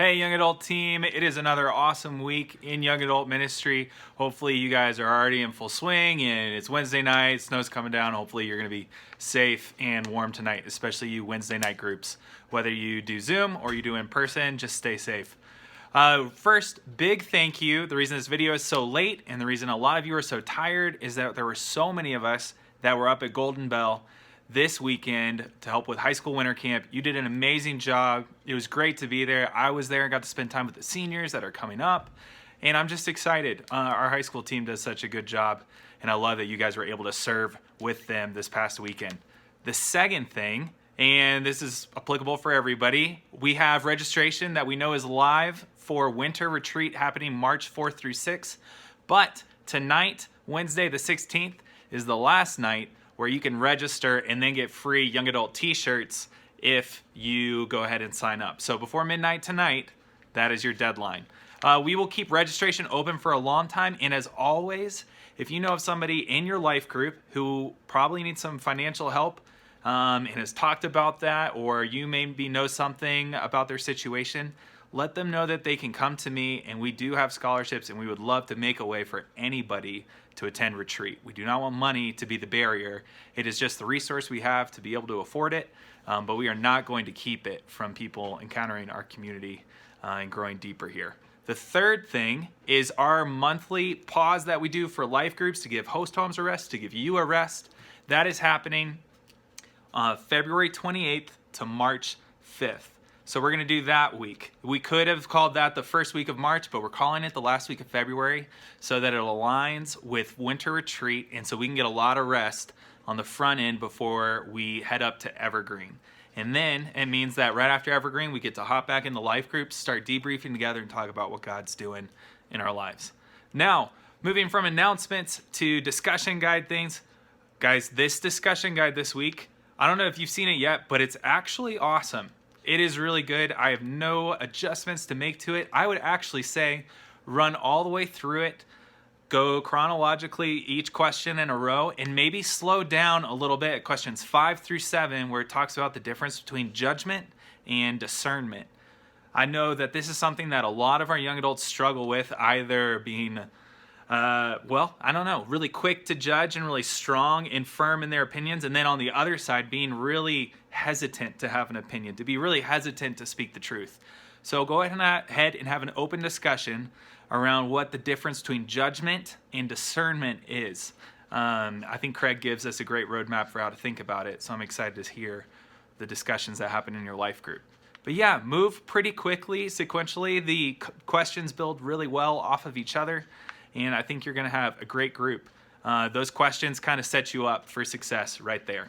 Hey, young adult team, it is another awesome week in young adult ministry. Hopefully you guys are already in full swing and it's Wednesday night, snow's coming down. Hopefully you're going to be safe and warm tonight, especially you Wednesday night groups. Whether you do Zoom or you do in person, just stay safe. First, big thank you. The reason this video is so late and the reason a lot of you are so tired is that there were so many of us that were up at Golden Bell this weekend to help with High School Wintercamp. You did an amazing job. It was great to be there. I was there and got to spend time with the seniors that are coming up, and I'm just excited. Our high school team does such a good job, and I love that you guys were able to serve with them this past weekend. The second thing, and this is applicable for everybody, we have registration that we know is live for winter retreat happening March 4th through 6th, but tonight, Wednesday the 16th, is the last night where you can register and then get free young adult t-shirts if you go ahead and sign up. So before midnight tonight, that is your deadline. We will keep registration open for a long time, and as always, if you know of somebody in your life group who probably needs some financial help and has talked about that, or you maybe know something about their situation, let them know that they can come to me, and we do have scholarships, and we would love to make a way for anybody to attend retreat. We do not want money to be the barrier. It is just the resource we have to be able to afford it, but we are not going to keep it from people encountering our community and growing deeper here. The third thing is our monthly pause that we do for life groups to give host homes a rest, to give you a rest. That is happening February 28th to March 5th. So we're going to do that week. We could have called that the first week of March, but we're calling it the last week of February so that it aligns with winter retreat and so we can get a lot of rest on the front end before we head up to Evergreen. And then it means that right after Evergreen, we get to hop back into life groups, start debriefing together, and talk about what God's doing in our lives. Now, moving from announcements to discussion guide things. Guys, this discussion guide this week, I don't know if you've seen it yet, but it's actually awesome. It is really good. I have no adjustments to make to it. I would actually say run all the way through it, go chronologically each question in a row, and maybe slow down a little bit at questions 5 through 7 where it talks about the difference between judgment and discernment. I know that this is something that a lot of our young adults struggle with, either being really quick to judge and really strong and firm in their opinions, and then on the other side, being really hesitant to have an opinion, to be really hesitant to speak the truth. So go ahead and have an open discussion around what the difference between judgment and discernment is. I think Craig gives us a great roadmap for how to think about it, so I'm excited to hear the discussions that happen in your life group. But yeah, move pretty quickly, sequentially. The questions build really well off of each other, and I think you're going to have a great group. Those questions kind of set you up for success right there.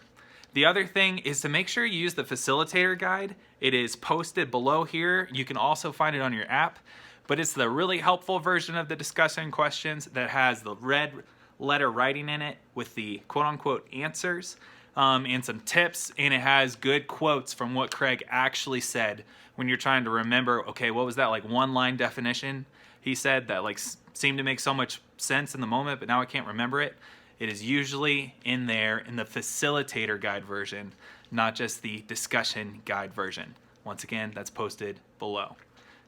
The other thing is to make sure you use the Facilitator guide. It is posted below here. You can also find it on your app, but it's the really helpful version of the discussion questions that has the red letter writing in it with the quote-unquote answers and some tips, and it has good quotes from what Craig actually said when you're trying to remember, okay, what was that like one-line definition he said that like seemed to make so much sense in the moment, but now I can't remember it. It is usually in there in the Facilitator guide version, not just the discussion guide version. Once again, that's posted below.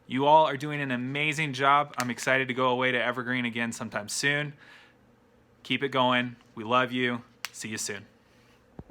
You all are doing an amazing job. I'm excited to go away to Evergreen again sometime soon. Keep it going. We love you. See you soon.